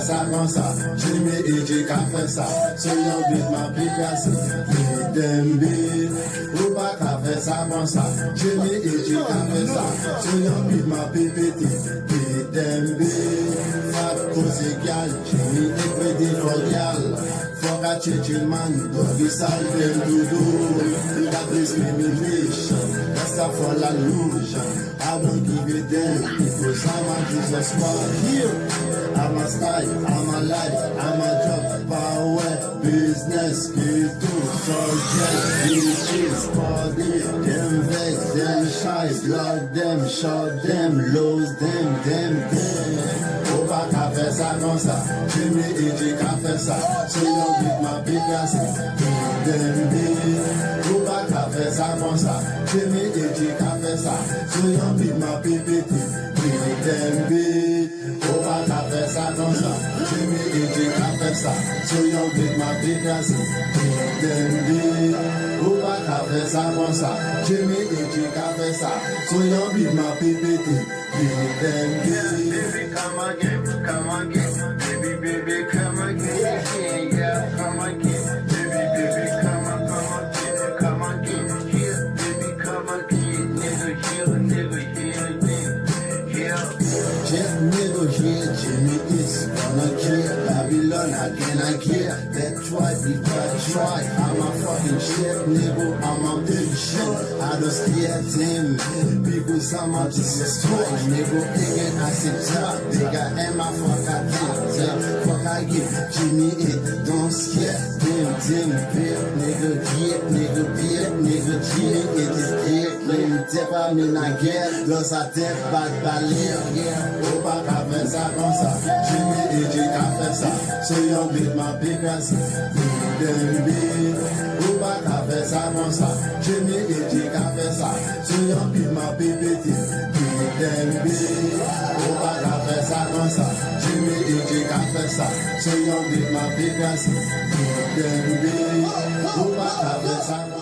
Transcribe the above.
Ça comme ça, Jimmy et J qu'a fait ça. So yon beat ma picasse, beat them beat. Ou pas qu'a fait ça comme ça, Jimmy et J qu'a fait ça. So yon beat ma pipiti, beat them beat. Fat cause égal, Jimmy et Freddy Folial. Fuck a chill man, doggy salve doudou. That is elimination, that's a for la louche. I don't give a damn, because I'm a Jesus man here. I'm a style, I'm a life, I'm a job, power, business, people, subject, bitches, party, them vex, them shy, block them, shot them, lose them. Au pas qu'à faire ça comme ça, Jimmy et J qu'a fait ça, so yon beat ma picasse, beat them beat. Au pas qu'à faire ça comme ça, Jimmy et J qu'a fait ça, so yon beat ma pipiti, beat them beat. Au pas qu'à faire ça comme ça, Jimmy et J qu'a fait ça, so yon beat ma picasse, beat them beat. Au pas qu'à faire ça comme ça, Jimmy et J qu'a fait ça, so yon beat ma pipiti, beat them beat. Baby, come again, baby, come again, yeah, come again, baby, come again, here, baby, come again, nigga, here. Jet nigga here, Jimmy is gonna kill Babylon again. That's why we try. I'm a fucking shit nigga, I'm a big shit. I don't scare them because I'm a destroy nigga. Again, I say top, nigga, and my fuck I get. Fuck I get, Jimmy it, don't scare them, nigga, Jimmy it is dead. Let me tap, I mean I get, does I tap back ballet, yeah. Au pas qu'à faire ça comme ça, Jimmy et J qu'a fait ça, so yon beat ma picasse, beat them beat. Au pas qu'à faire ça comme ça, Jimmy et J qu'a fait ça, so yon beat ma pipiti, beat them beat. Au pas qu'à faire ça comme ça, Jimmy et J qu'a fait ça, so yon beat ma picasse, beat them beat. Au pas qu'à faire ça.